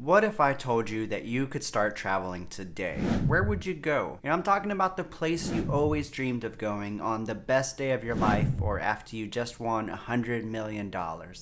What if I told you that you could start traveling today? Where would you go? I'm talking about the place you always dreamed of going on the best day of your life or after you just won $100 million.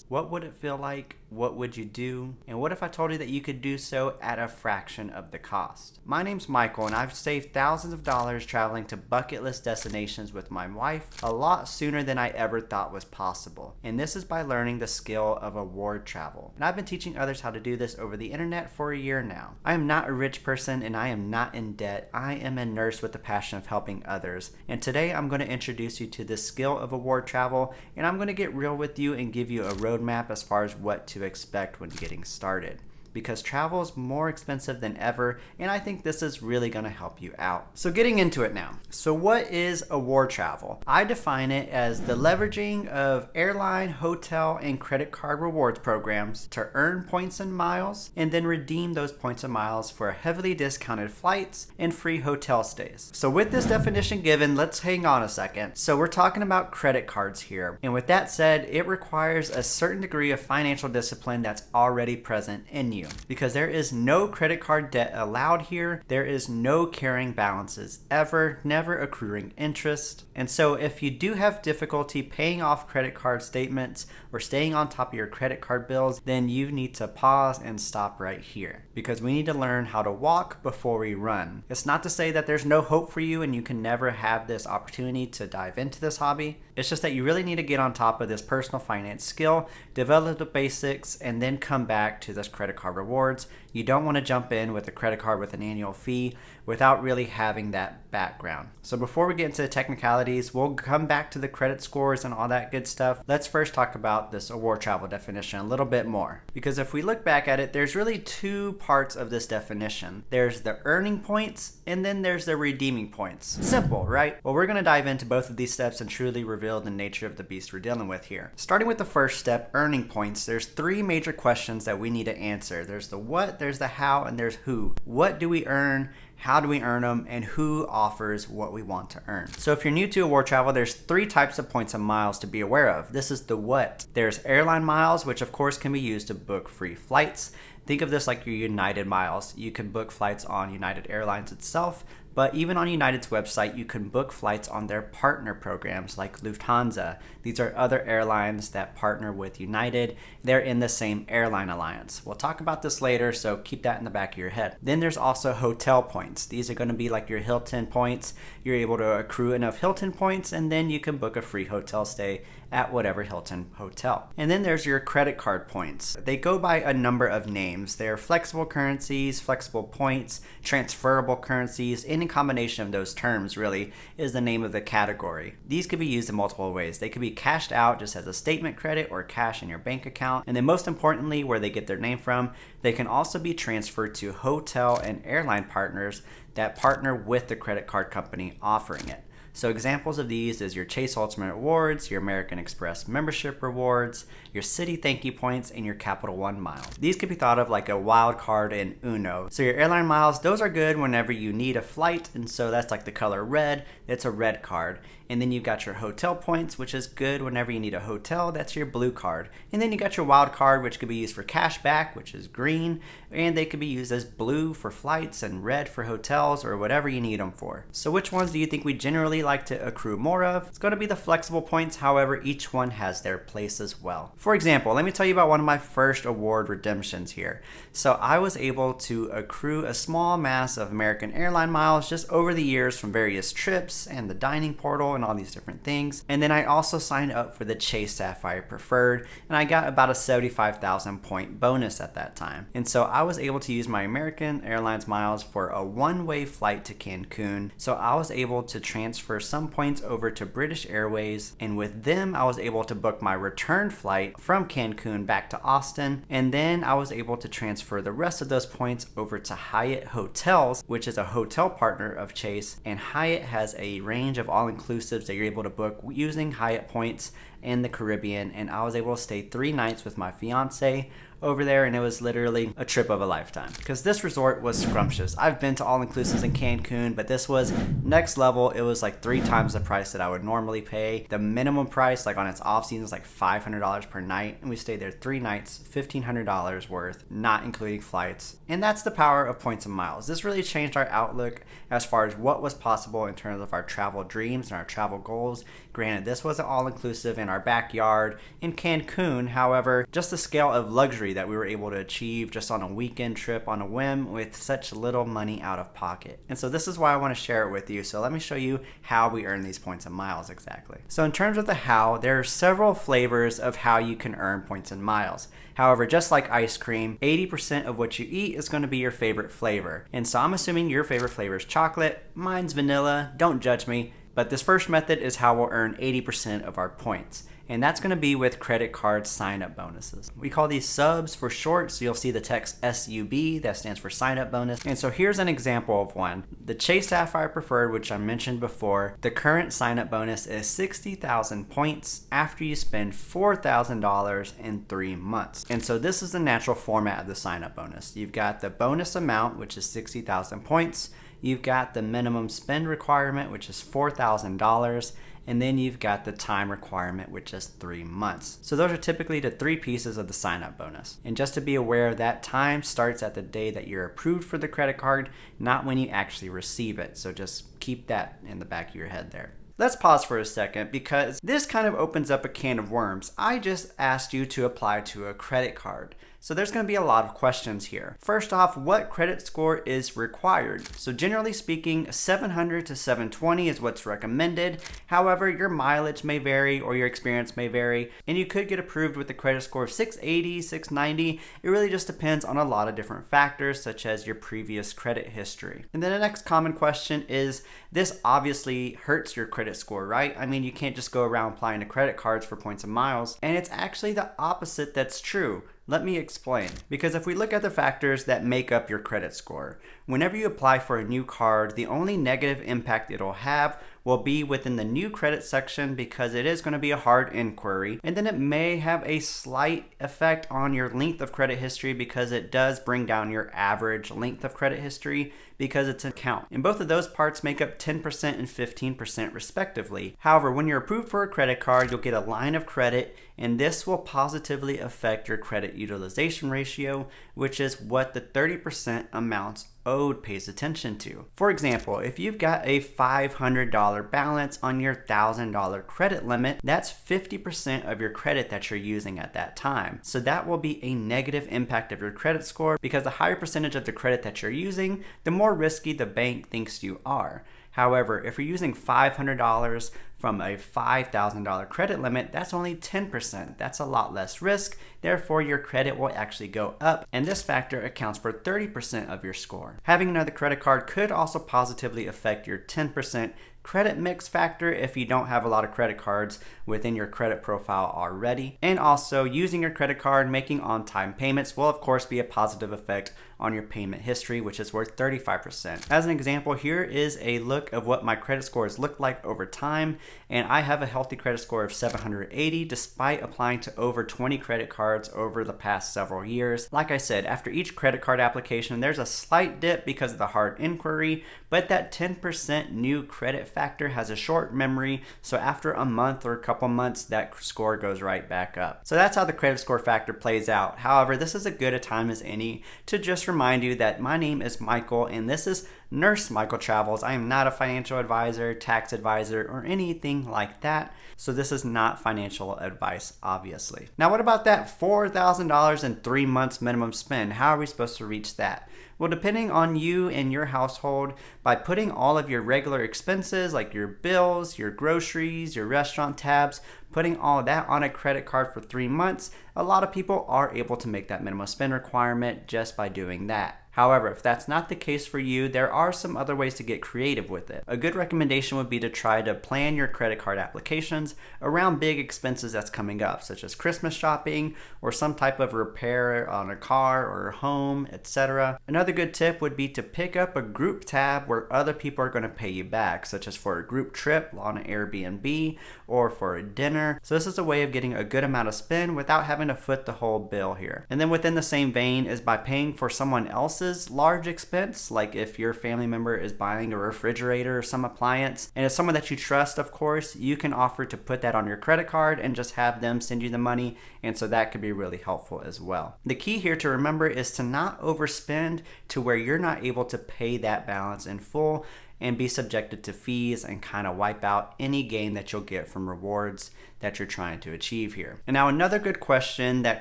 What would it feel like? What would you do? And what if I told you that you could do so at a fraction of the cost? My name's Michael, and I've saved thousands of dollars traveling to bucket list destinations with my wife a lot sooner than I ever thought was possible. And this is by learning the skill of award travel. And I've been teaching others how to do this over the internet for a year now. I am not a rich person and I am not in debt. I am a nurse with the passion of helping others. And today I'm going to introduce you to the skill of award travel, and I'm going to get real with you and give you a roadmap as far as what to expect when getting started. Because travel is more expensive than ever, and I think this is really going to help you out. So getting into it now. So what is award travel? I define it as the leveraging of airline, hotel, and credit card rewards programs to earn points and miles, and then redeem those points and miles for heavily discounted flights and free hotel stays. So with this definition given, let's hang on a second. So we're talking about credit cards here. And with that said, it requires a certain degree of financial discipline that's already present in you. Because there is no credit card debt allowed here. There is no carrying balances ever, never accruing interest. And so if you do have difficulty paying off credit card statements or staying on top of your credit card bills, then you need to pause and stop right here. Because we need to learn how to walk before we run. It's not to say that there's no hope for you and you can never have this opportunity to dive into this hobby. It's just that you really need to get on top of this personal finance skill, develop the basics, and then come back to this credit card rewards. You don't want to jump in with a credit card with an annual fee without really having that background. So before we get into the technicalities, we'll come back to the credit scores and all that good stuff. Let's first talk about this award travel definition a little bit more. Because if we look back at it, there's really two parts of this definition. There's the earning points, and then there's the redeeming points. Simple, right? Well, we're going to dive into both of these steps and truly reveal the nature of the beast we're dealing with here. Starting with the first step, earning points, there's three major questions that we need to answer. There's the what, there's the how, and there's who. What do we earn? How do we earn them, and who offers what we want to earn? So if you're new to award travel, there's three types of points and miles to be aware of. This is the what. There's airline miles, which of course can be used to book free flights. Think of this like your United miles. You can book flights on United Airlines itself, but even on United's website, you can book flights on their partner programs like Lufthansa. These are other airlines that partner with United. They're in the same airline alliance. We'll talk about this later, so keep that in the back of your head. Then there's also hotel points. These are going to be like your Hilton points. You're able to accrue enough Hilton points, and then you can book a free hotel stay at whatever Hilton hotel. And then there's your credit card points. They go by a number of names. They're flexible currencies, flexible points, transferable currencies. Any combination of those terms really is the name of the category. These could be used in multiple ways. They could be cashed out just as a statement credit or cash in your bank account. And then most importantly, where they get their name from, they can also be transferred to hotel and airline partners that partner with the credit card company offering it. So examples of these is your Chase Ultimate Rewards, your American Express membership rewards, your Citi Thank You points, and your Capital One miles. These could be thought of like a wild card in Uno. So your airline miles, those are good whenever you need a flight, and so that's like the color red. It's a red card. And then you've got your hotel points, which is good whenever you need a hotel. That's your blue card. And then you got your wild card, which could be used for cash back, which is green. And they could be used as blue for flights and red for hotels or whatever you need them for. So which ones do you think we generally like to accrue more of? It's going to be the flexible points. However, each one has their place as well. For example, let me tell you about one of my first award redemptions here. So I was able to accrue a small mass of American airline miles just over the years from various trips and the dining portal and all these different things. And then I also signed up for the Chase Sapphire Preferred, and I got about a 75,000 point bonus at that time. And so I was able to use my American Airlines miles for a one-way flight to Cancun. So I was able to transfer some points over to British Airways, and with them I was able to book my return flight from Cancun back to Austin, and then I was able to transfer the rest of those points over to Hyatt Hotels, which is a hotel partner of Chase, and Hyatt has a range of all-inclusives that you're able to book using Hyatt points in the Caribbean, and I was able to stay 3 nights with my fiance over there, and it was literally a trip of a lifetime because this resort was scrumptious. I've been to all-inclusives in Cancun, but this was next level. It was like 3 times the price that I would normally pay. The minimum price, like on its off season, is like $500 per night, and we stayed there 3 nights, $1,500 worth, not including flights. And that's the power of points and miles. This really changed our outlook as far as what was possible in terms of our travel dreams and our travel goals. Granted, this wasn't all-inclusive in our backyard in Cancun. However, just the scale of luxury that we were able to achieve just on a weekend trip on a whim with such little money out of pocket. And so this is why I want to share it with you. So let me show you how we earn these points and miles exactly. So in terms of the how, there are several flavors of how you can earn points and miles. However, just like ice cream, 80% of what you eat is going to be your favorite flavor. And so I'm assuming your favorite flavor is chocolate, mine's vanilla, don't judge me. But this first method is how we'll earn 80% of our points. And that's going to be with credit card sign-up bonuses. We call these subs for short, so you'll see the text SUB, that stands for sign-up bonus. And so here's an example of one. The Chase Sapphire Preferred, which I mentioned before, the current sign-up bonus is 60,000 points after you spend $4,000 in 3 months. And so this is the natural format of the sign-up bonus. You've got the bonus amount, which is 60,000 points. You've got the minimum spend requirement, which is $4,000. And then you've got the time requirement, which is 3 months. So those are typically the 3 pieces of the sign-up bonus. And just to be aware, that time starts at the day that you're approved for the credit card, not when you actually receive it. So just keep that in the back of your head there. Let's pause for a second because this kind of opens up a can of worms. I just asked you to apply to a credit card. So there's going to be a lot of questions here. First off, what credit score is required? So generally speaking, 700 to 720 is what's recommended. However, your mileage may vary or your experience may vary, and you could get approved with a credit score of 680, 690. It really just depends on a lot of different factors, such as your previous credit history. And then the next common question is, this obviously hurts your credit score, right? I mean, you can't just go around applying to credit cards for points and miles, and it's actually the opposite that's true. Let me explain. Because if we look at the factors that make up your credit score, whenever you apply for a new card, the only negative impact it'll have will be within the new credit section because it is going to be a hard inquiry. And then it may have a slight effect on your length of credit history because it does bring down your average length of credit history because it's an account. And both of those parts make up 10% and 15% respectively. However, when you're approved for a credit card, you'll get a line of credit, and this will positively affect your credit utilization ratio, which is what the 30% amounts owed pays attention to. For example, if you've got a $500 balance on your $1,000 credit limit, that's 50% of your credit that you're using at that time. So that will be a negative impact of your credit score because the higher percentage of the credit that you're using, the more risky the bank thinks you are. However, if you're using $500 from a $5,000 credit limit, that's only 10%. That's a lot less risk. Therefore, your credit will actually go up, and this factor accounts for 30% of your score. Having another credit card could also positively affect your 10% credit mix factor if you don't have a lot of credit cards within your credit profile already. And also, using your credit card, making on-time payments will of course be a positive effect on your payment history, which is worth 35%. As an example, here is a look of what my credit scores look like over time, and I have a healthy credit score of 780 despite applying to over 20 credit cards over the past several years. Like I said, after each credit card application, there's a slight dip because of the hard inquiry, but that 10% new credit factor has a short memory, so after a month or a couple months, that score goes right back up. So that's how the credit score factor plays out. However, this is as good a time as any to just remind you that my name is Michael, and this is Nurse Michael Travels. I am not a financial advisor, tax advisor, or anything like that. So this is not financial advice, obviously. Now, what about that $4,000 in 3 months minimum spend? How are we supposed to reach that? Well, depending on you and your household, by putting all of your regular expenses like your bills, your groceries, your restaurant tabs, putting all of that on a credit card for 3 months, a lot of people are able to make that minimum spend requirement just by doing that. However, if that's not the case for you, there are some other ways to get creative with it. A good recommendation would be to try to plan your credit card applications around big expenses that's coming up, such as Christmas shopping or some type of repair on a car or a home, etc. Another good tip would be to pick up a group tab where other people are going to pay you back, such as for a group trip on an Airbnb or for a dinner center. So this is a way of getting a good amount of spend without having to foot the whole bill here. And then within the same vein is by paying for someone else's large expense, like if your family member is buying a refrigerator or some appliance, and it's someone that you trust, of course, you can offer to put that on your credit card and just have them send you the money, and so that could be really helpful as well. The key here to remember is to not overspend to where you're not able to pay that balance in full and be subjected to fees and kind of wipe out any gain that you'll get from rewards that you're trying to achieve here. And now another good question that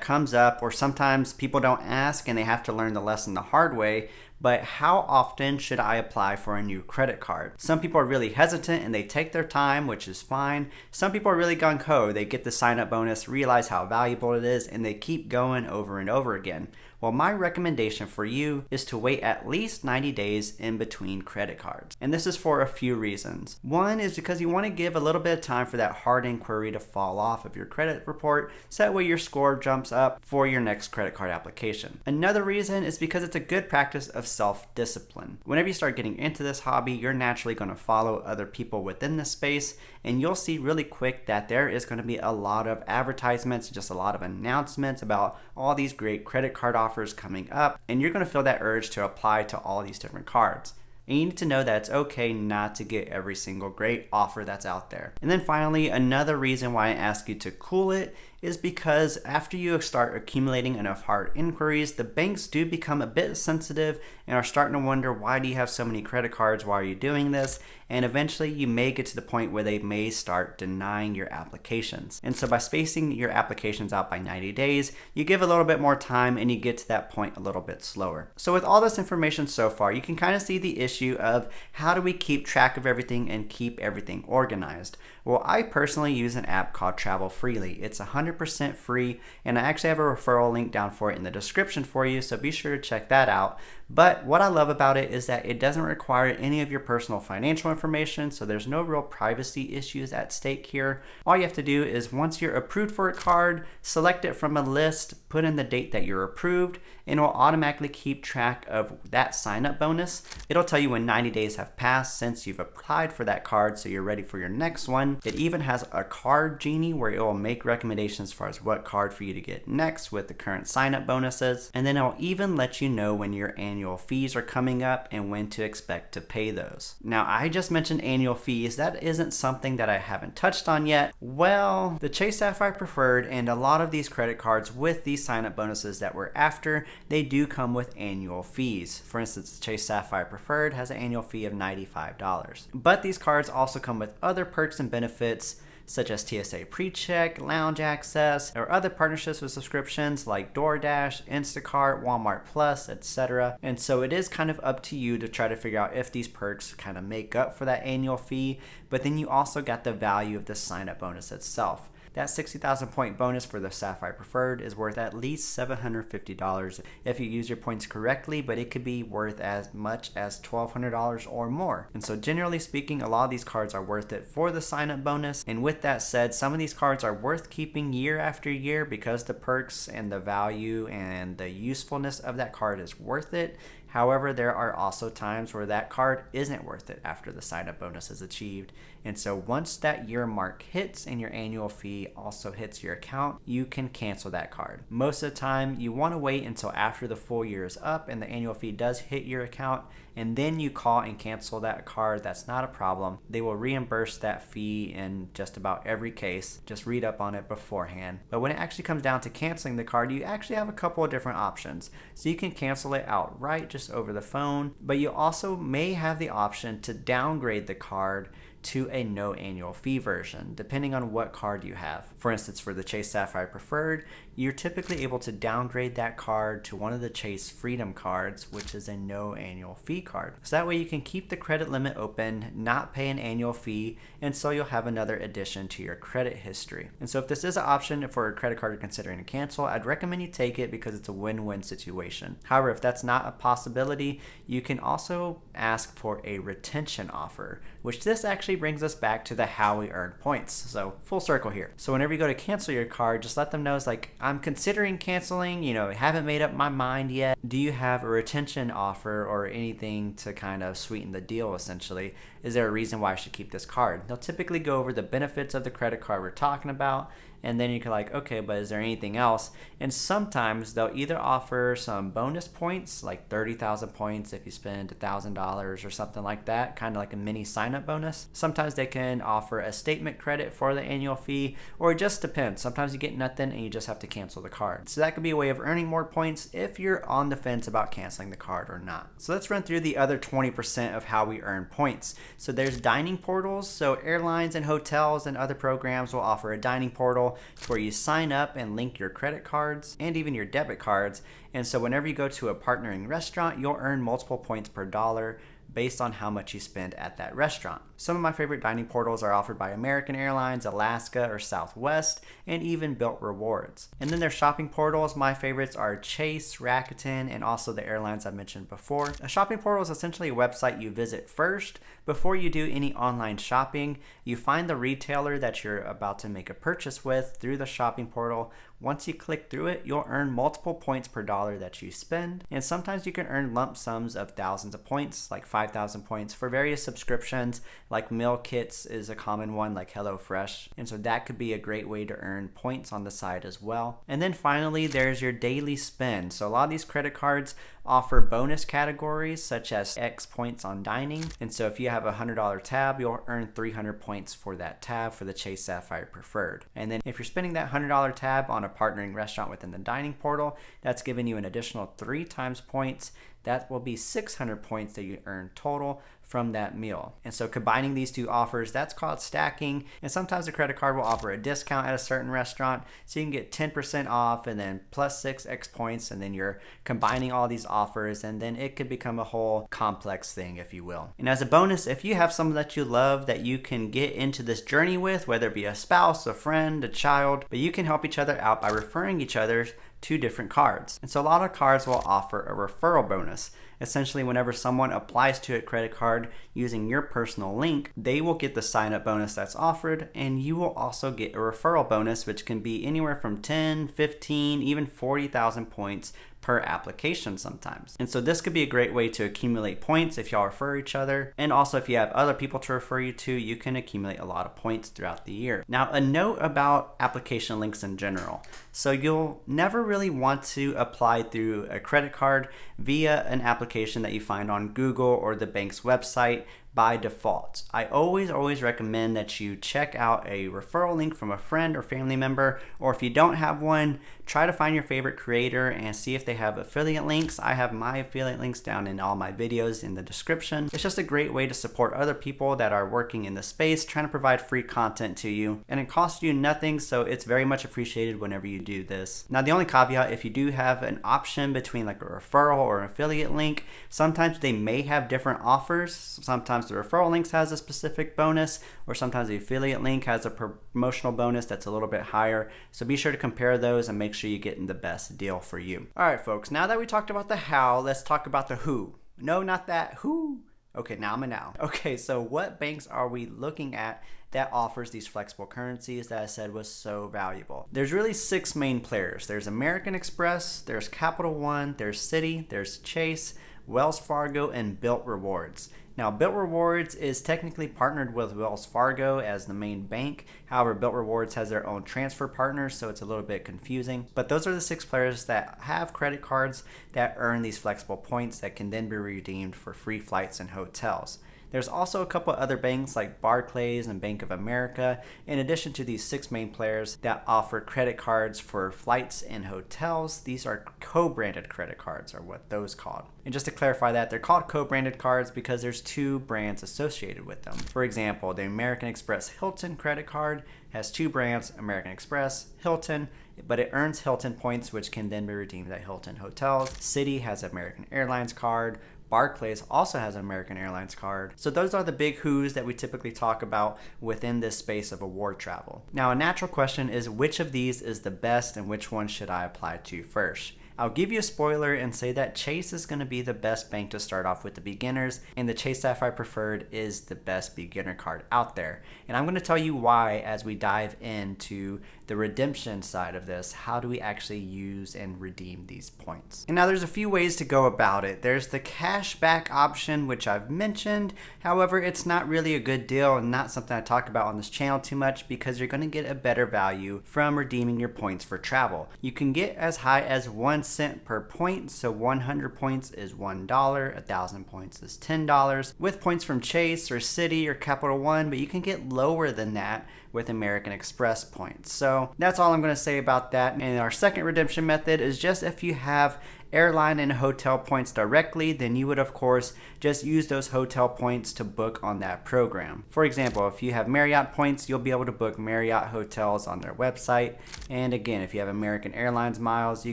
comes up, or sometimes people don't ask and they have to learn the lesson the hard way, but how often should I apply for a new credit card? Some people are really hesitant and they take their time, which is fine. Some people are really gung-ho. They get the sign-up bonus, realize how valuable it is, and they keep going over and over again. Well, my recommendation for you is to wait at least 90 days in between credit cards. And this is for a few reasons. One is because you want to give a little bit of time for that hard inquiry to fall off of your credit report, so that way your score jumps up for your next credit card application. Another reason is because it's a good practice of self-discipline. Whenever you start getting into this hobby, you're naturally going to follow other people within this space, and you'll see really quick that there is going to be a lot of advertisements, just a lot of announcements about all these great credit card offers coming up, and you're going to feel that urge to apply to all these different cards. And you need to know that it's okay not to get every single great offer that's out there. And then finally, another reason why I ask you to cool it is because after you start accumulating enough hard inquiries, the banks do become a bit sensitive and are starting to wonder, why do you have so many credit cards? Why are you doing this? And eventually you may get to the point where they may start denying your applications. And so by spacing your applications out by 90 days, you give a little bit more time and you get to that point a little bit slower. So with all this information so far, you can kind of see the issue of how do we keep track of everything and keep everything organized. Well, I personally use an app called Travel Freely. It's 100% free, and I actually have a referral link down for it in the description for you, so be sure to check that out. But what I love about it is that it doesn't require any of your personal financial information, so there's no real privacy issues at stake here. All you have to do is, once you're approved for a card, select it from a list, put in the date that you're approved, and it will automatically keep track of that sign-up bonus. It'll tell you when 90 days have passed since you've applied for that card, so you're ready for your next one. It even has a card genie where it will make recommendations as far as what card for you to get next with the current sign-up bonuses, and then it'll even let you know when your annual fees are coming up and when to expect to pay those. Now, I just mentioned annual fees. That isn't something that I haven't touched on yet. Well, the Chase Sapphire Preferred and a lot of these credit cards with these sign-up bonuses that we're after, they do come with annual fees. For instance, the Chase Sapphire Preferred has an annual fee of $95. But these cards also come with other perks and benefits such as TSA PreCheck, lounge access, or other partnerships with subscriptions like DoorDash, Instacart, Walmart Plus, etc. And so it is kind of up to you to try to figure out if these perks kind of make up for that annual fee, but then you also got the value of the sign-up bonus itself. That 60,000 point bonus for the Sapphire Preferred is worth at least $750 if you use your points correctly, but it could be worth as much as $1,200 or more. And so generally speaking, a lot of these cards are worth it for the sign-up bonus. And with that said, some of these cards are worth keeping year after year because the perks and the value and the usefulness of that card is worth it. However, there are also times where that card isn't worth it after the sign-up bonus is achieved. And so once that year mark hits and your annual fee also hits your account, you can cancel that card. Most of the time, you want to wait until after the full year is up and the annual fee does hit your account, and then you call and cancel that card. That's not a problem. They will reimburse that fee in just about every case. Just read up on it beforehand. But when it actually comes down to canceling the card, you actually have a couple of different options. So you can cancel it outright just over the phone, but you also may have the option to downgrade the card to a no annual fee version, depending on what card you have. For instance, for the Chase Sapphire Preferred, you're typically able to downgrade that card to one of the Chase Freedom cards, which is a no annual fee card. So that way you can keep the credit limit open, not pay an annual fee, and so you'll have another addition to your credit history. And so if this is an option for a credit card you're considering to cancel, I'd recommend you take it because it's a win-win situation. However, if that's not a possibility, you can also ask for a retention offer, which this actually actually brings us back to the how we earn points. So full circle here. So whenever you go to cancel your card, just let them know it's like, I'm considering canceling, haven't made up my mind yet. Do you have a retention offer or anything to kind of sweeten the deal essentially? Is there a reason why I should keep this card? They'll typically go over the benefits of the credit card we're talking about, and then you can like, okay, but is there anything else? And sometimes they'll either offer some bonus points, like 30,000 points if you spend $1,000 or something like that, kind of like a mini sign-up bonus. Sometimes they can offer a statement credit for the annual fee, or it just depends. Sometimes you get nothing and you just have to cancel the card. So that could be a way of earning more points if you're on the fence about canceling the card or not. So let's run through the other 20% of how we earn points. So there's dining portals. So airlines and hotels and other programs will offer a dining portal where you sign up and link your credit cards and even your debit cards. And so whenever you go to a partnering restaurant, you'll earn multiple points per dollar based on how much you spend at that restaurant. Some of my favorite dining portals are offered by American Airlines, Alaska, or Southwest, and even Built Rewards. And then their shopping portals, my favorites are Chase, Rakuten, and also the airlines I mentioned before. A shopping portal is essentially a website you visit first before you do any online shopping. You find the retailer that you're about to make a purchase with through the shopping portal. Once you click through it, you'll earn multiple points per dollar that you spend. And sometimes you can earn lump sums of thousands of points, like 5,000 points for various subscriptions, like meal kits is a common one, like HelloFresh. And so that could be a great way to earn points on the side as well. And then finally, there's your daily spend. So a lot of these credit cards offer bonus categories such as X points on dining. And so if you have a $100 tab, you'll earn 300 points for that tab for the Chase Sapphire Preferred. And then if you're spending that $100 tab on a partnering restaurant within the dining portal, that's giving you an additional 3 times points. That will be 600 points that you earn total from that meal. And so combining these two offers, that's called stacking. And sometimes a credit card will offer a discount at a certain restaurant, so you can get 10% off and then plus 6x points, and then you're combining all these offers, and then it could become a whole complex thing, if you will. And as a bonus, if you have someone that you love that you can get into this journey with, whether it be a spouse, a friend, a child, but you can help each other out by referring each other to different cards. And so a lot of cards will offer a referral bonus. Essentially, whenever someone applies to a credit card using your personal link, they will get the sign-up bonus that's offered, and you will also get a referral bonus, which can be anywhere from 10, 15, even 40,000 points per application sometimes. And so this could be a great way to accumulate points if y'all refer each other. And also if you have other people to refer you to, you can accumulate a lot of points throughout the year. Now, a note about application links in general. So you'll never really want to apply through a credit card via an application that you find on Google or the bank's website by default. I always recommend that you check out a referral link from a friend or family member, or if you don't have one, try to find your favorite creator and see if they have affiliate links. I have my affiliate links down in all my videos in the description. It's just a great way to support other people that are working in the space, trying to provide free content to you, and it costs you nothing, so it's very much appreciated whenever you do this. Now, the only caveat, if you do have an option between like a referral or an affiliate link, sometimes they may have different offers. Sometimes the referral links has a specific bonus, or sometimes the affiliate link has a promotional bonus that's a little bit higher. So be sure to compare those and make sure you're getting the best deal for you. All right, folks, now that we talked about the how, let's talk about the who. No, not that, who. Okay, now I'm a now. Okay, so what banks are we looking at that offers these flexible currencies that I said was so valuable? There's really 6 main players. There's American Express, there's Capital One, there's Citi, there's Chase, Wells Fargo, and Built Rewards. Now, Built Rewards is technically partnered with Wells Fargo as the main bank. However, Built Rewards has their own transfer partners, so it's a little bit confusing. But those are the 6 players that have credit cards that earn these flexible points that can then be redeemed for free flights and hotels. There's also a couple other banks like Barclays and Bank of America, in addition to these 6 main players that offer credit cards for flights and hotels. These are co-branded credit cards, are what those called. And just to clarify that, they're called co-branded cards because there's 2 brands associated with them. For example, the American Express Hilton credit card has 2 brands, American Express, Hilton, but it earns Hilton points, which can then be redeemed at Hilton hotels. Citi has an American Airlines card. Barclays also has an American Airlines card. So those are the big who's that we typically talk about within this space of award travel. Now, a natural question is, which of these is the best and which one should I apply to first? I'll give you a spoiler and say that Chase is going to be the best bank to start off with the beginners, and the Chase Sapphire Preferred is the best beginner card out there. And I'm going to tell you why as we dive into the redemption side of this. How do we actually use and redeem these points? And now there's a few ways to go about it. There's the cash back option, which I've mentioned. However, it's not really a good deal and not something I talk about on this channel too much because you're going to get a better value from redeeming your points for travel. You can get as high as 1 cent per point, so 100 points is $1, 1,000 points is $10 with points from Chase or Citi or Capital One, but you can get lower than that with American Express points. So that's all I'm going to say about that. And our second redemption method is just if you have airline and hotel points directly, then you would of course just use those hotel points to book on that program. For example, if you have Marriott points, you'll be able to book Marriott hotels on their website. And again, if you have American Airlines miles, you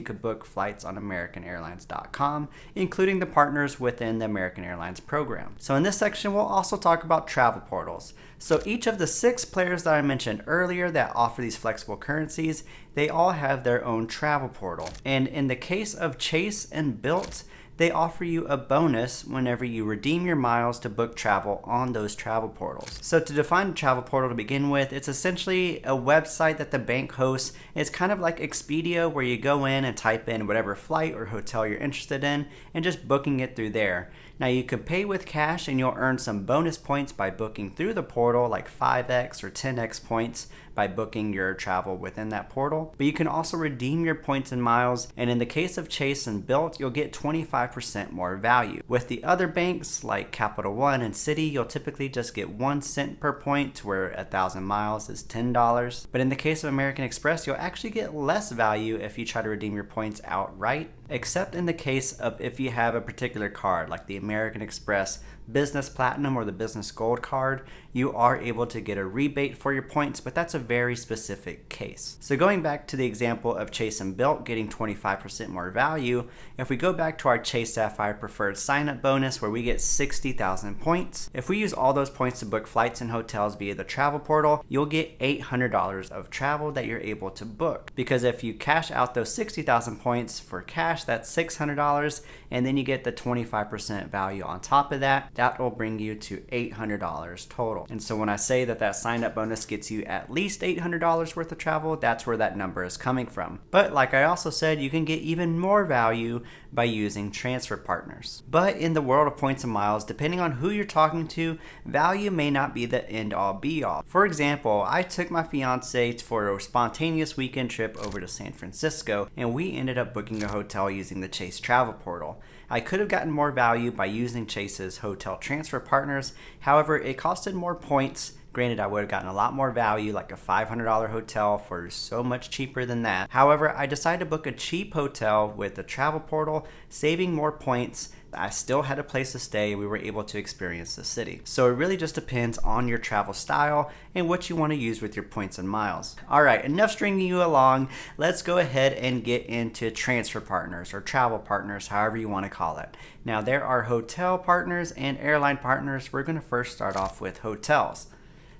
could book flights on americanairlines.com, including the partners within the American Airlines program. So in this section, we'll also talk about travel portals. So each of the 6 players that I mentioned earlier that offer these flexible currencies, they all have their own travel portal. And in the case of Chase and Bilt, they offer you a bonus whenever you redeem your miles to book travel on those travel portals. So to define a travel portal to begin with, it's essentially a website that the bank hosts. It's kind of like Expedia, where you go in and type in whatever flight or hotel you're interested in and just booking it through there. Now you can pay with cash and you'll earn some bonus points by booking through the portal, like 5x or 10x points by booking your travel within that portal. But you can also redeem your points in miles, and in the case of Chase and Bilt, you'll get 25% more value. With the other banks like Capital One and Citi, you'll typically just get 1 cent per point, where 1,000 miles is $10. But in the case of American Express, you'll actually get less value if you try to redeem your points outright, except in the case of if you have a particular card like the American Express Business Platinum or the Business Gold card. You are able to get a rebate for your points, but that's a very specific case. So going back to the example of Chase and Bilt getting 25% more value, if we go back to our Chase Sapphire Preferred sign-up bonus where we get 60,000 points, if we use all those points to book flights and hotels via the travel portal, you'll get $800 of travel that you're able to book. Because if you cash out those 60,000 points for cash, that's $600, and then you get the 25% value on top of that. That will bring you to $800 total. And so when I say that that sign-up bonus gets you at least $800 worth of travel, that's where that number is coming from. But like I also said, you can get even more value by using transfer partners. But in the world of points and miles, depending on who you're talking to, value may not be the end-all be-all. For example, I took my fiance for a spontaneous weekend trip over to San Francisco, and we ended up booking a hotel using the Chase travel portal. I could have gotten more value by using Chase's hotel transfer partners. However, it costed more points. Granted, I would have gotten a lot more value, like a $500 hotel for so much cheaper than that. However, I decided to book a cheap hotel with the travel portal, saving more points. I still had a place to stay. We were able to experience the city. So it really just depends on your travel style and what you want to use with your points and miles. All right, enough stringing you along. Let's go ahead and get into transfer partners or travel partners, however you want to call it. Now, there are hotel partners and airline partners. We're going to first start off with hotels.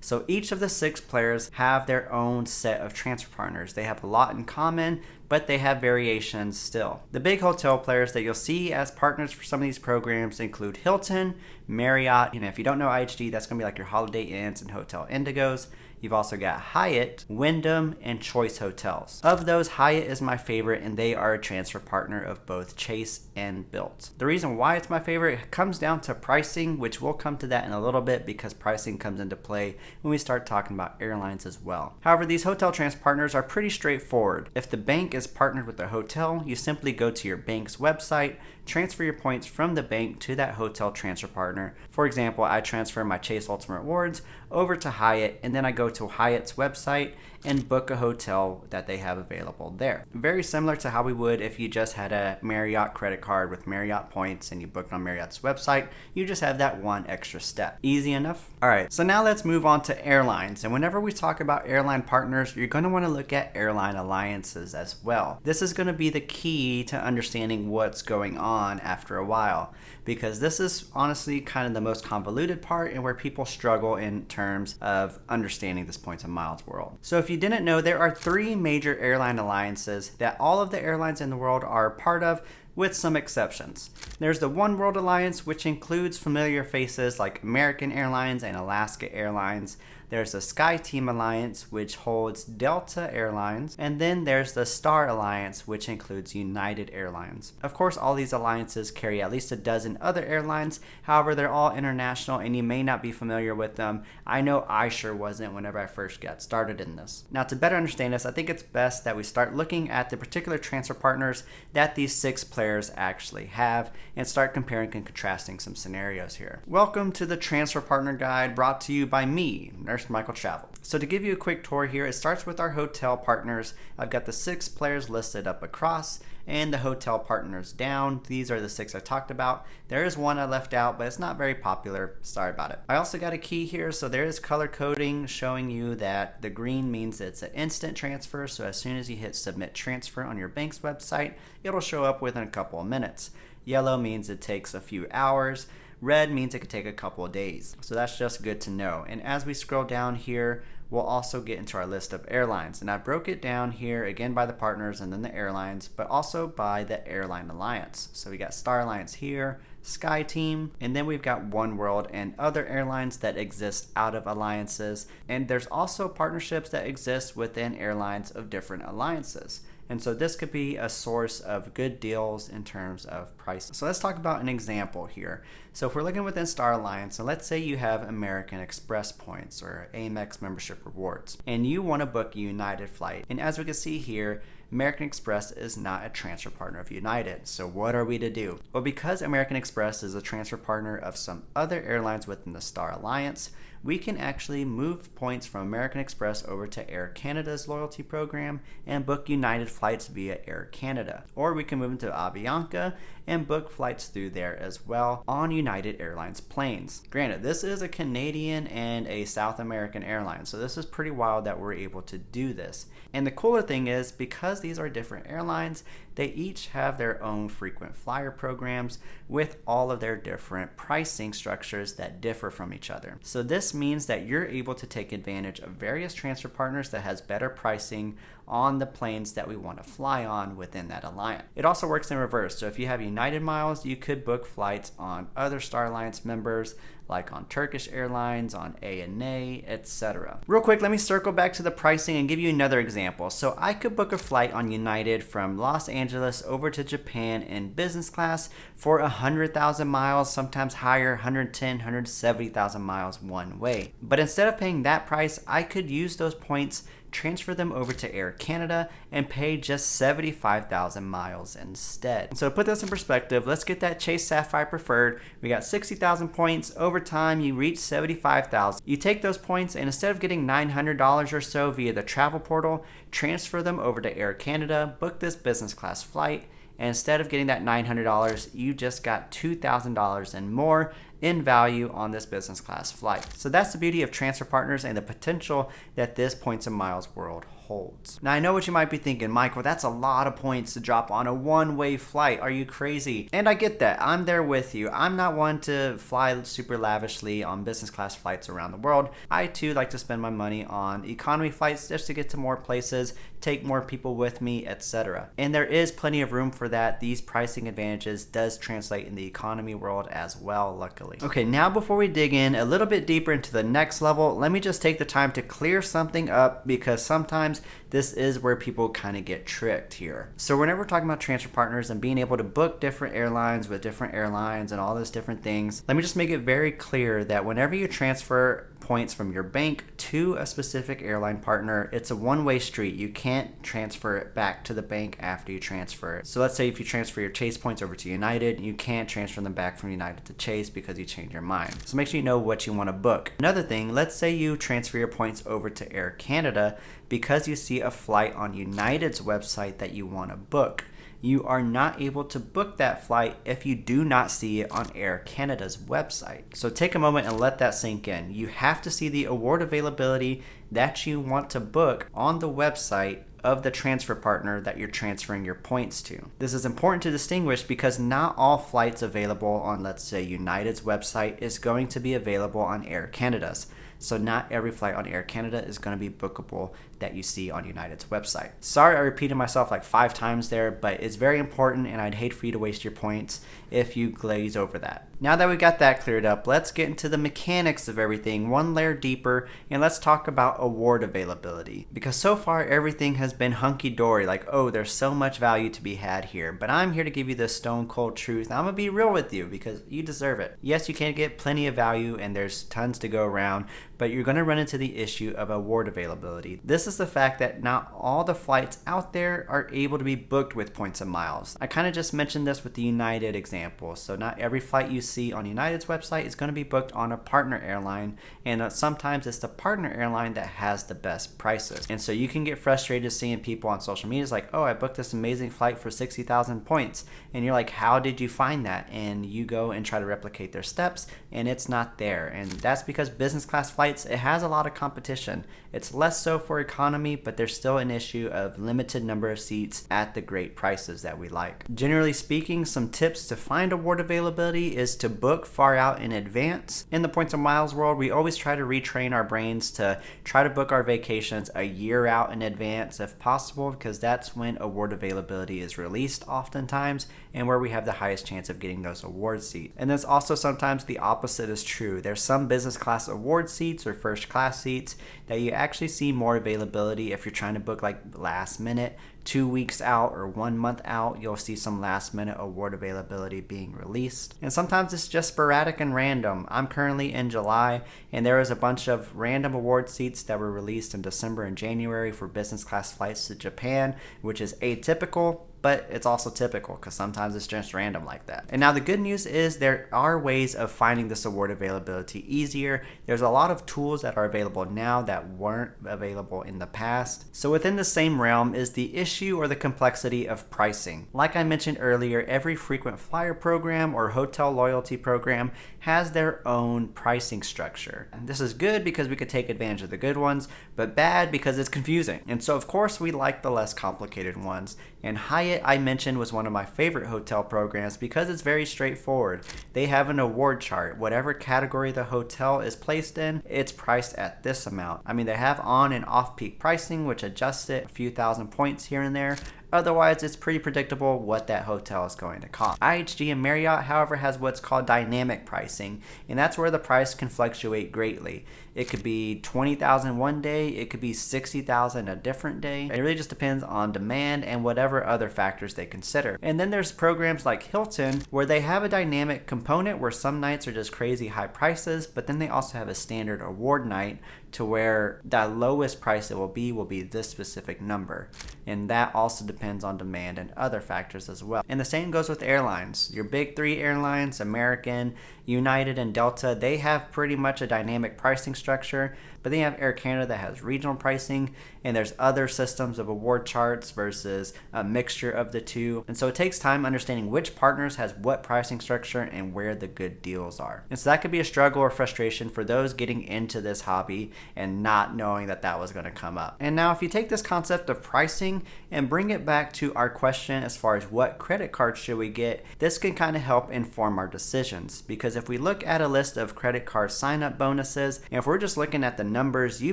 So each of the 6 players have their own set of transfer partners. They have a lot in common, but they have variations still. The big hotel players that you'll see as partners for some of these programs include Hilton, Marriott. If you don't know IHG, that's going to be like your Holiday Inns and Hotel Indigos. You've also got Hyatt, Wyndham, and Choice Hotels. Of those, Hyatt is my favorite, and they are a transfer partner of both Chase and Bilt. The reason why it's my favorite comes down to pricing, which we'll come to that in a little bit because pricing comes into play when we start talking about airlines as well. However, these hotel transfer partners are pretty straightforward. If the bank is partnered with the hotel, you simply go to your bank's website, transfer your points from the bank to that hotel transfer partner. For example, I transfer my Chase Ultimate Rewards over to Hyatt, and then I go to Hyatt's website and book a hotel that they have available there. Very similar to how we would if you just had a Marriott credit card with Marriott points and you booked on Marriott's website. You just have that one extra step. Easy enough? All right, so now let's move on to airlines. And whenever we talk about airline partners, you're going to want to look at airline alliances as well. This is going to be the key to understanding what's going on on after a while, because this is honestly kind of the most convoluted part and where people struggle in terms of understanding this points and miles world. So if you didn't know, there are 3 major airline alliances that all of the airlines in the world are part of, with some exceptions. There's the One World Alliance, which includes familiar faces like American Airlines and Alaska Airlines. There's the SkyTeam Alliance, which holds Delta Airlines. And then there's the Star Alliance, which includes United Airlines. Of course, all these alliances carry at least a dozen other airlines. However, they're all international and you may not be familiar with them. I know I sure wasn't whenever I first got started in this. Now, to better understand this, I think it's best that we start looking at the particular transfer partners that these 6 players actually have and start comparing and contrasting some scenarios here. Welcome to the Transfer Partner Guide, brought to you by me, Nurse Michael Travel. So to give you a quick tour here, it starts with our hotel partners. I've got the 6 players listed up across and the hotel partners down. These are the 6 I talked about. There is one I left out, but it's not very popular. Sorry about it. I also got a key here, so there is color coding showing you that the green means it's an instant transfer. So as soon as you hit submit transfer on your bank's website, it'll show up within a couple of minutes. Yellow means it takes a few hours. Red means it could take a couple of days. So that's just good to know. And as we scroll down here, we'll also get into our list of airlines. And I broke it down here again by the partners and then the airlines, but also by the airline alliance. So we got Star Alliance here, SkyTeam, and then we've got One World and other airlines that exist out of alliances. And there's also partnerships that exist within airlines of different alliances. And so this could be a source of good deals in terms of price. So let's talk about an example here. So if we're looking within Star Alliance, and let's say you have American Express points or Amex membership rewards, and you want to book a United flight. And as we can see here, American Express is not a transfer partner of United. So what are we to do? Well, because American Express is a transfer partner of some other airlines within the Star Alliance, we can actually move points from American Express over to Air Canada's loyalty program and book United flights via Air Canada. Or we can move into Avianca and book flights through there as well on United Airlines planes. Granted, this is a Canadian and a South American airline, so this is pretty wild that we're able to do this. And the cooler thing is, because these are different airlines, they each have their own frequent flyer programs with all of their different pricing structures that differ from each other. So this means that you're able to take advantage of various transfer partners that has better pricing on the planes that we want to fly on within that alliance. It also works in reverse. So if you have United miles, you could book flights on other Star Alliance members, like on Turkish Airlines, on ANA, etc. Real quick, let me circle back to the pricing and give you another example. So I could book a flight on United from Los Angeles over to Japan in business class for 100,000 miles, sometimes higher, 110, 170,000 miles one way. But instead of paying that price, I could use those points, transfer them over to Air Canada, and pay just 75,000 miles instead. So to put this in perspective, let's get that Chase Sapphire Preferred. We got 60,000 points. Over time, you reach 75,000. You take those points and instead of getting $900 or so via the travel portal, transfer them over to Air Canada, book this business class flight, and instead of getting that $900, you just got $2,000 and more in value on this business class flight. So that's the beauty of transfer partners and the potential that this points and miles world holds. Now I know what you might be thinking, Michael, that's a lot of points to drop on a one-way flight. Are you crazy? And I get that. I'm there with you. I'm not one to fly super lavishly on business class flights around the world. I too like to spend my money on economy flights just to get to more places, take more people with me, etc. And there is plenty of room for that. These pricing advantages does translate in the economy world as well, luckily. Okay, now before we dig in a little bit deeper into the next level, let me just take the time to clear something up, because sometimes this is where people kind of get tricked here. So whenever we're talking about transfer partners and being able to book different airlines with different airlines and all those different things, let me just make it very clear that whenever you transfer points from your bank to a specific airline partner, it's a one-way street. You can't transfer it back to the bank after you transfer it. So let's say if you transfer your Chase points over to United, you can't transfer them back from United to Chase because you changed your mind. So make sure you know what you want to book. Another thing, let's say you transfer your points over to Air Canada because you see a flight on United's website that you want to book. You are not able to book that flight if you do not see it on Air Canada's website. So take a moment and let that sink in. You have to see the award availability that you want to book on the website of the transfer partner that you're transferring your points to. This is important to distinguish because not all flights available on, let's say, United's website is going to be available on Air Canada's. So not every flight on Air Canada is going to be bookable that you see on United's website. Sorry I repeated myself like 5 times there, but it's very important and I'd hate for you to waste your points if you glaze over that. Now that we got that cleared up, let's get into the mechanics of everything one layer deeper, and let's talk about award availability. Because so far everything has been hunky-dory, like, oh, there's so much value to be had here, but I'm here to give you the stone cold truth. I'm gonna be real with you because you deserve it. Yes, you can get plenty of value and there's tons to go around, but you're going to run into the issue of award availability. This is the fact that not all the flights out there are able to be booked with points and miles. I kind of just mentioned this with the United example. So not every flight you see on United's website is going to be booked on a partner airline, and sometimes it's the partner airline that has the best prices. And so you can get frustrated seeing people on social media like, oh, I booked this amazing flight for 60,000 points. And you're like, how did you find that? And you go and try to replicate their steps and it's not there. And that's because business class flights, it has a lot of competition. It's less so for economy, but there's still an issue of limited number of seats at the great prices that we like. Generally speaking, some tips to find award availability is to book far out in advance. In the points and miles world, we always try to retrain our brains to try to book our vacations a year out in advance if possible, because that's when award availability is released oftentimes and where we have the highest chance of getting those award seats. And there's also sometimes the opposite is true. There's some business class award seats or first class seats that you actually see more availability if you're trying to book like last minute, 2 weeks out or 1 month out. You'll see some last minute award availability being released. And sometimes it's just sporadic and random. I'm currently in July and there was a bunch of random award seats that were released in December and January for business class flights to Japan, which is atypical, but it's also typical because sometimes it's just random like that. And now the good news is there are ways of finding this award availability easier. There's a lot of tools that are available now that weren't available in the past. So within the same realm is the issue or the complexity of pricing. Like I mentioned earlier, every frequent flyer program or hotel loyalty program has their own pricing structure. And this is good because we could take advantage of the good ones, but bad because it's confusing. And so of course we like the less complicated ones. And Hyatt, I mentioned, was one of my favorite hotel programs because it's very straightforward. They have an award chart. Whatever category the hotel is placed in, it's priced at this amount. I mean, they have on and off-peak pricing, which adjusts it a few thousand points here and there. Otherwise, it's pretty predictable what that hotel is going to cost. IHG and Marriott, however, has what's called dynamic pricing, and that's where the price can fluctuate greatly. It could be $20,000 one day, it could be $60,000 a different day. It really just depends on demand and whatever other factors they consider. And then there's programs like Hilton where they have a dynamic component where some nights are just crazy high prices, but then they also have a standard award night to where the lowest price it will be this specific number. And that also depends on demand and other factors as well. And the same goes with airlines. Your big 3 airlines, American, United, and Delta, they have pretty much a dynamic pricing structure, but then you have Air Canada that has regional pricing, and there's other systems of award charts versus a mixture of the two. And so it takes time understanding which partners has what pricing structure and where the good deals are. And so that could be a struggle or frustration for those getting into this hobby and not knowing that that was going to come up. And now if you take this concept of pricing and bring it back to our question as far as what credit card should we get, this can kind of help inform our decisions. Because if we look at a list of credit card sign-up bonuses, and if we're just looking at the numbers, you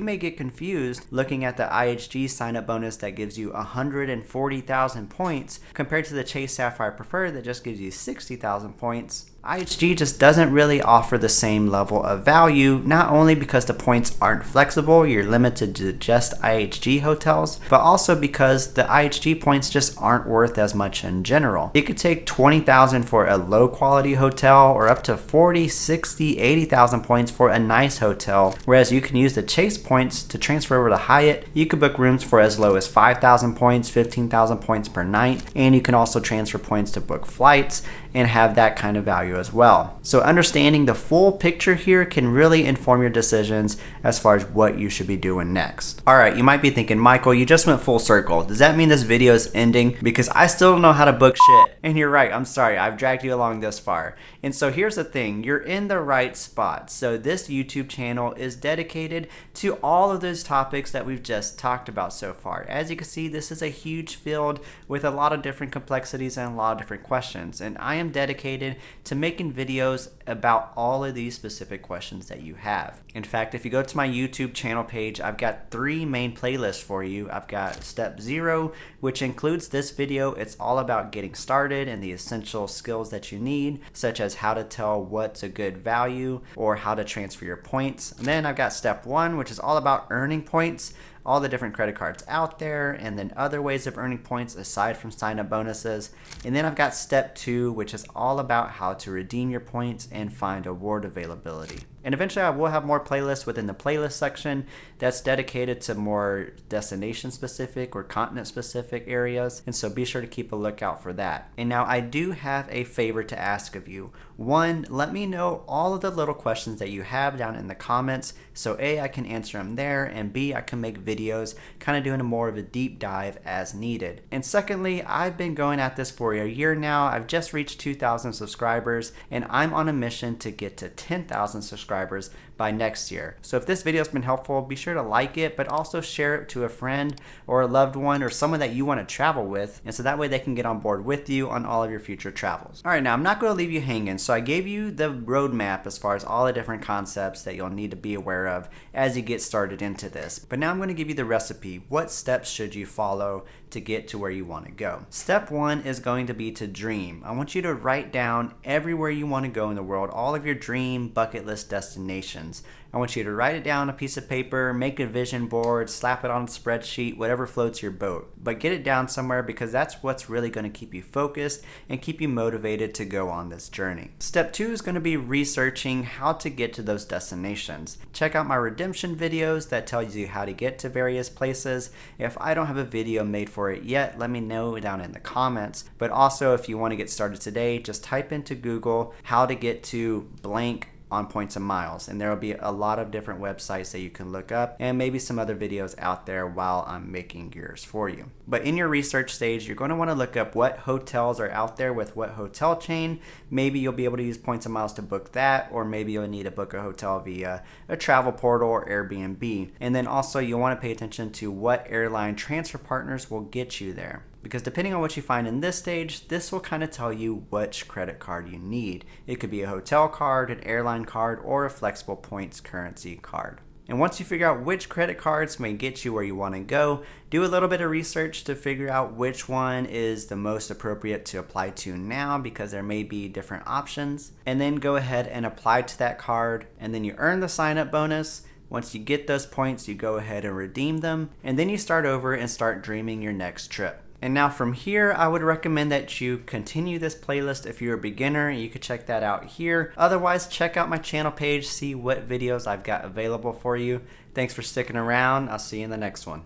may get confused looking at the IHG sign-up bonus that gives you 140,000 points compared to the Chase Sapphire Preferred that just gives you 60,000 points. IHG just doesn't really offer the same level of value, not only because the points aren't flexible, you're limited to just IHG hotels, but also because the IHG points just aren't worth as much in general. You could take 20,000 for a low quality hotel or up to 40, 60, 80,000 points for a nice hotel, whereas you can use the Chase points to transfer over to Hyatt. You could book rooms for as low as 5,000 points, 15,000 points per night, and you can also transfer points to book flights and have that kind of value as well. So understanding the full picture here can really inform your decisions as far as what you should be doing next. All right, you might be thinking, Michael, you just went full circle. Does that mean this video is ending? Because I still don't know how to book shit. And you're right, I'm sorry, I've dragged you along this far. And so here's the thing, you're in the right spot. So this YouTube channel is dedicated to all of those topics that we've just talked about so far. As you can see, this is a huge field with a lot of different complexities and a lot of different questions. And I am dedicated to making videos about all of these specific questions that you have. In fact, if you go to my YouTube channel page, I've got 3 main playlists for you. I've got Step 0, which includes this video. It's all about getting started and the essential skills that you need, such as how to tell what's a good value or how to transfer your points. And then I've got Step 1, which is all about earning points, all the different credit cards out there, and then other ways of earning points aside from sign-up bonuses. And then I've got Step 2, which is all about how to redeem your points and find award availability. And eventually I will have more playlists within the playlist section that's dedicated to more destination specific or continent specific areas. And so be sure to keep a lookout for that. And now I do have a favor to ask of you. 1, let me know all of the little questions that you have down in the comments. So A, I can answer them there, and B, I can make videos kind of doing a more of a deep dive as needed. And secondly, I've been going at this for a year now. I've just reached 2,000 subscribers, and I'm on a mission to get to 10,000 subscribers by next year. So if this video has been helpful, be sure to like it, but also share it to a friend or a loved one or someone that you want to travel with, and so that way they can get on board with you on all of your future travels. All right, now I'm not going to leave you hanging, so I gave you the roadmap as far as all the different concepts that you'll need to be aware of as you get started into this. But now I'm going to give you the recipe. What steps should you follow to get to where you want to go? Step 1 is going to be to dream. I want you to write down everywhere you want to go in the world, all of your dream bucket list destinations. I want you to write it down on a piece of paper, make a vision board, slap it on a spreadsheet, whatever floats your boat. But get it down somewhere, because that's what's really going to keep you focused and keep you motivated to go on this journey. Step 2 is going to be researching how to get to those destinations. Check out my redemption videos that tells you how to get to various places. If I don't have a video made for it yet, let me know down in the comments. But also, if you want to get started today, just type into Google how to get to blank on points and miles, and there will be a lot of different websites that you can look up, and maybe some other videos out there while I'm making yours for you. But in your research stage, you're going to want to look up what hotels are out there with what hotel chain. Maybe you'll be able to use points and miles to book that, or maybe you'll need to book a hotel via a travel portal or Airbnb. And then also you'll want to pay attention to what airline transfer partners will get you there, because depending on what you find in this stage, this will kind of tell you which credit card you need. It could be a hotel card, an airline card, or a flexible points currency card. And once you figure out which credit cards may get you where you want to go, do a little bit of research to figure out which one is the most appropriate to apply to now, because there may be different options. And then go ahead and apply to that card, and then you earn the sign-up bonus. Once you get those points, you go ahead and redeem them, and then you start over and start dreaming your next trip. And now from here, I would recommend that you continue this playlist. If you're a beginner, you could check that out here. Otherwise, check out my channel page, see what videos I've got available for you. Thanks for sticking around. I'll see you in the next one.